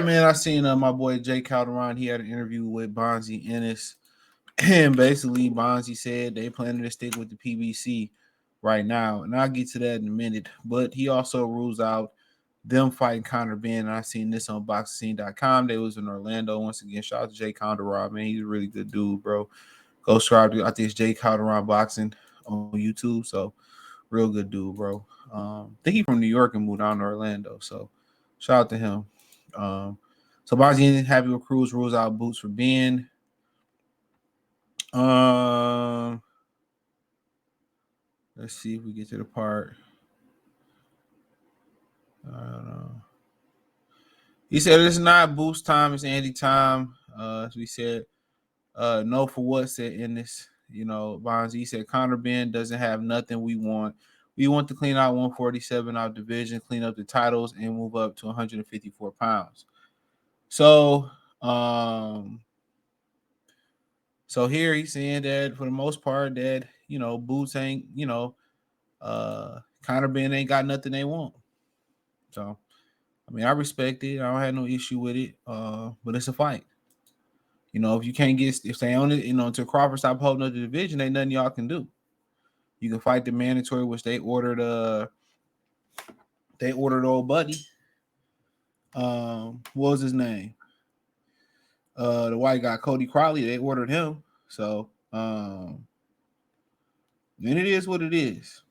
man, I seen my boy Jay Calderon. He had an interview with Bonzi Ennis, and basically Bonzi said they planning to stick with the PBC right now, and I'll get to that in a minute. But he also rules out them fighting Conor Benn. And I seen this on boxing.com. They was in Orlando once again. Shout out to Jay Calderon, man. He's a really good dude, bro. Go subscribe to I think it's Jay Calderon Boxing on YouTube. So real good dude, bro. I think he from New York and moved down to Orlando. So shout out to him. So Bonzi happy with Cruz rules out boots for Ben. Let's see if we get to the part. He said it's not boost time, it's Andy time. So he said, no for what said Ennis. You know, Bonzi said Conor Benn doesn't have nothing we want. We want to clean out 147 out division, clean up the titles, and move up to 154 pounds. So here he's saying that for the most part that, you know, Boots ain't, you know, Conor Benn ain't got nothing they want. So, I mean, I respect it. I don't have no issue with it. But it's a fight. You know, if you can't get, if they own it, you know, until Crawford stop holding up the division, ain't nothing y'all can do. You can fight the mandatory, which they ordered old buddy. What was his name? The white guy, Cody Crowley, they ordered him. So then it is what it is.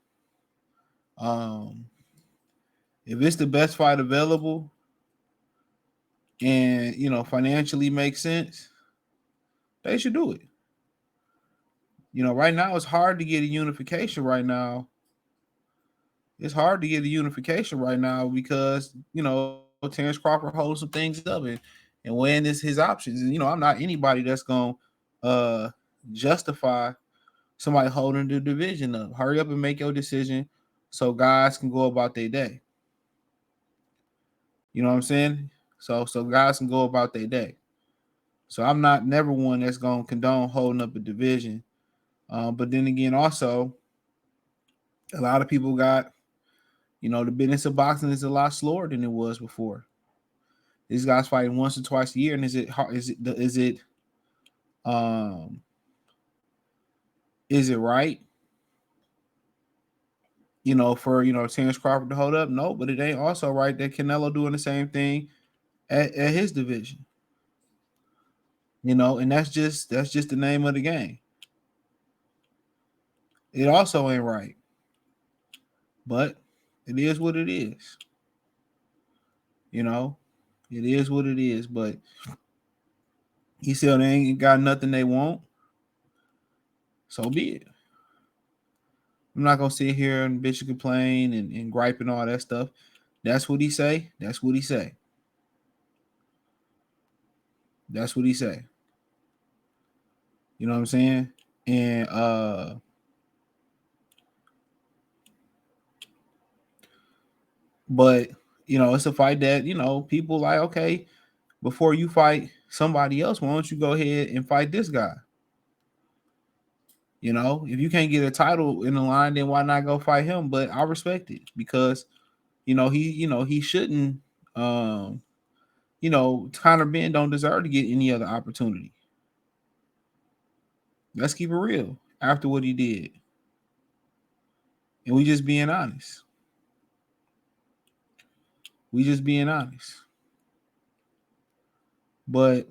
If it's the best fight available and, you know, financially makes sense, they should do it. You know, right now it's hard to get a unification right now. It's hard to get a unification right now because, you know, Terrence Crawford holds some things up and weighing this his options. And, you know, I'm not anybody that's going to justify somebody holding the division up. Hurry up and make your decision so guys can go about their day. You know what I'm saying? So guys can go about their day. So I'm not never one that's going to condone holding up a division. But then again, also, a lot of people got, you know, the business of boxing is a lot slower than it was before. These guys fighting once or twice a year, and is it right? You know, for, you know, Terrence Crawford to hold up? No, but it ain't also right that Canelo doing the same thing at his division. You know, and that's just the name of the game. It also ain't right. But it is what it is. You know, it is what it is. But he said they ain't got nothing they want. So be it. I'm not gonna sit here and bitch and complain and gripe and all that stuff. That's what he say. That's what he say. That's what he say. You know what I'm saying? And but you know, it's a fight that, you know, people like, okay, before you fight somebody else, why don't you go ahead and fight this guy? You know, if you can't get a title in the line, then why not go fight him? But I respect it because, you know, he shouldn't, you know, Conor Benn don't deserve to get any other opportunity. Let's keep it real after what he did. And we just being honest. We just being honest. But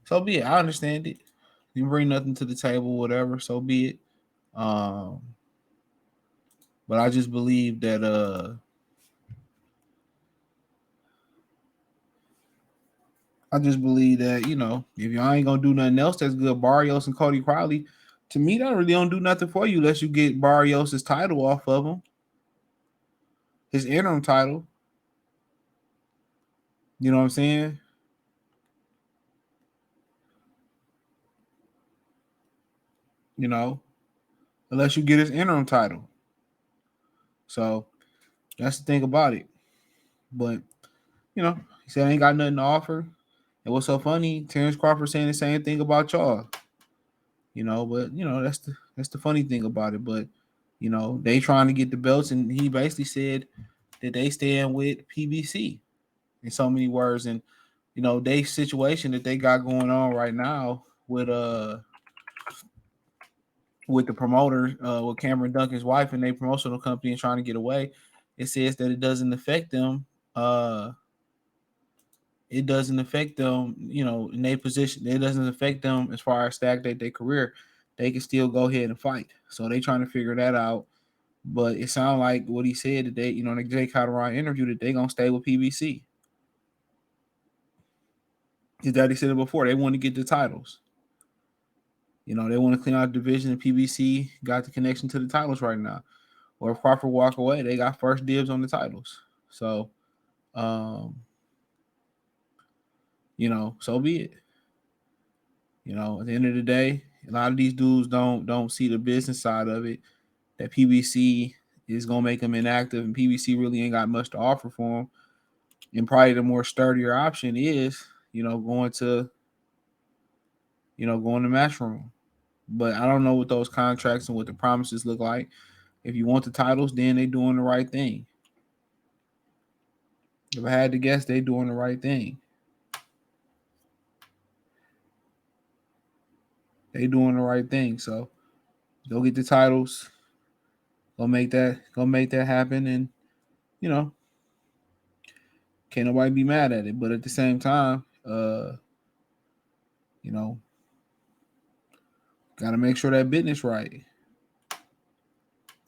so be it. I understand it. You bring nothing to the table, whatever, so be it. But I just believe that you know, if y'all ain't gonna do nothing else that's good, Barrios and Cody Crowley, to me, that really don't do nothing for you unless you get Barrios' title off of him. His interim title. You know what I'm saying? You know, unless you get his interim title. So that's the thing about it. But, you know, he said I ain't got nothing to offer. And what's so funny, Terrence Crawford saying the same thing about y'all. You know, but you know, that's the funny thing about it. But You know, they trying to get the belts, and he basically said that they stand with PBC in so many words. And you know, they situation that they got going on right now with the promoter, with Cameron Duncan's wife and their promotional company and trying to get away. It says that it doesn't affect them. It doesn't affect them, you know, in their position. It doesn't affect them as far as stagnate their career. They can still go ahead and fight. So they trying to figure that out. But it sounds like what he said that they, you know, in the Jay Calderon interview that they gonna stay with PBC. His daddy said it before. They want to get the titles. You know, they want to clean out the division, and PBC got the connection to the titles right now. Or if Crawford walk away, they got first dibs on the titles. So, um, you know, so be it. You know, at the end of the day, a lot of these dudes don't see the business side of it. That PBC is gonna make them inactive, and PBC really ain't got much to offer for them. And probably the more sturdier option is, you know, going to Matchroom. But I don't know what those contracts and what the promises look like. If you want the titles, then they doing the right thing. If I had to guess, they doing the right thing. They doing the right thing. So go get the titles. Go make that happen. And you know, can't nobody be mad at it. But at the same time, you know, gotta make sure that business right.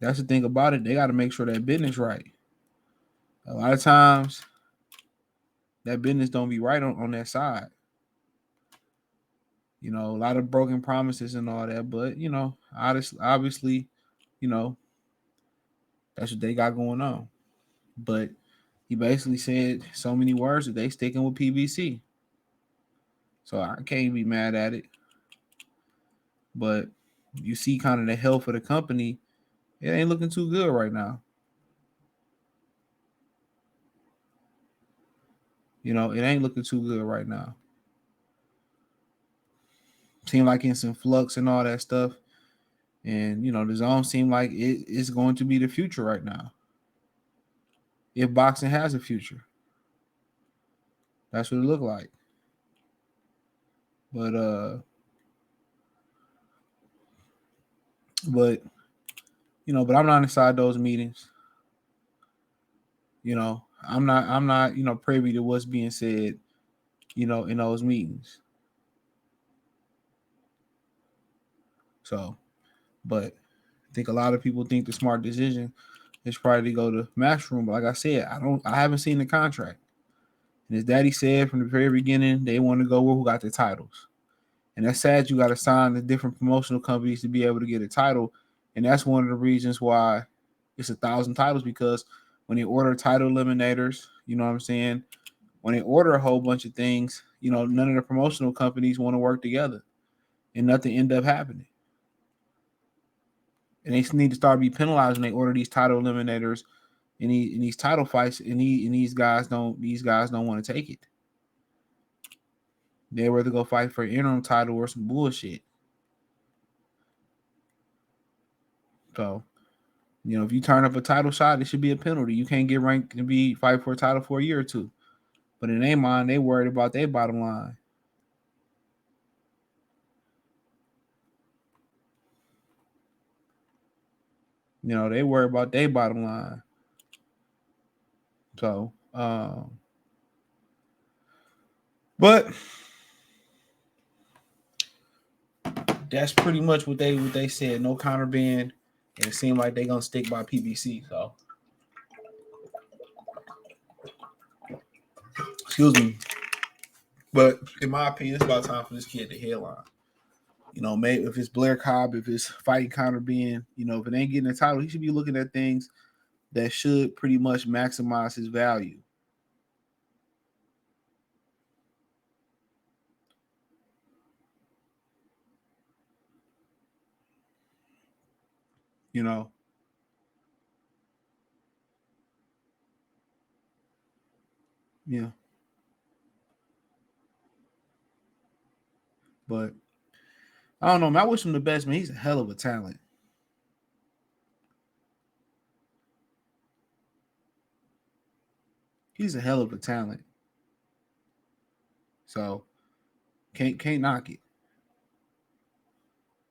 That's the thing about it. They gotta make sure that business right. A lot of times that business don't be right on that side. You know, a lot of broken promises and all that. But you know, obviously, you know, that's what they got going on. But he basically said so many words that they sticking with PBC. So I can't be mad at it. But you see kind of the health of the company, it ain't looking too good right now. You know, it ain't looking too good right now. Seem like it's in flux and all that stuff. And you know, the zone seem like it's going to be the future right now. If boxing has a future, that's what it looked like. But but you know, but I'm not inside those meetings. You know, I'm not privy to what's being said. You know, in those meetings. So, but I think a lot of people think the smart decision is probably to go to Matchroom. But like I said, I haven't seen the contract. And his daddy said from the very beginning they want to go where who got the titles. And that's sad you got to sign the different promotional companies to be able to get a title. And that's one of the reasons why it's 1,000 titles, because when they order title eliminators, you know what I'm saying? When they order a whole bunch of things, you know, none of the promotional companies want to work together and nothing end up happening. And they need to start be penalized when they order these title eliminators and these title fights, and these guys don't want to take it. They'd rather go fight for an interim title or some bullshit. So, you know, if you turn up a title shot, it should be a penalty. You can't get ranked to be fight for a title for a year or two. But in their mind, they worried about their bottom line. You know, they worry about their bottom line. So, but that's pretty much what they said. No Conor Benn, and it seemed like they're gonna stick by PBC. So, excuse me. But in my opinion, it's about time for this kid to headline. You know, maybe if it's Blair Cobb, if it's fighting Conor Benn, you know, if it ain't getting a title, he should be looking at things that should pretty much maximize his value. You know, yeah. But I don't know, man. I wish him the best, man. He's a hell of a talent. He's a hell of a talent. So can't knock it.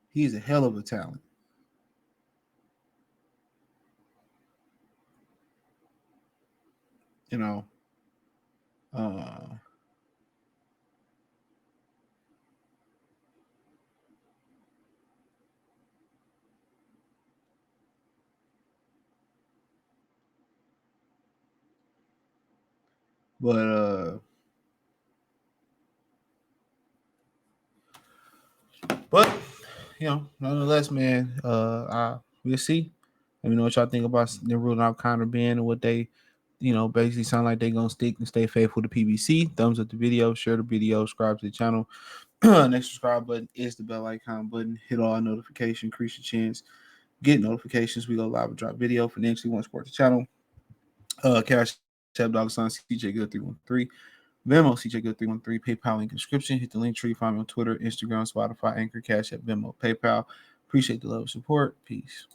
He's a hell of a talent. You know. Uh but but nonetheless, man, we'll see. Let me know what y'all think about them ruling out Conor Benn and what they, basically sound like they gonna stick and stay faithful to PBC. Thumbs up the video, share the video, subscribe to the channel. Next subscribe button is the bell icon button. Hit all notifications, increase your chance. Get notifications. We go live and drop video. Financially, want to support the channel. Cash App $sign CJ Good 313. Venmo CJ Good 313. PayPal link in description. Hit the link tree. Find me on Twitter, Instagram, Spotify, Anchor, Cash App, Venmo, PayPal. Appreciate the love and support. Peace.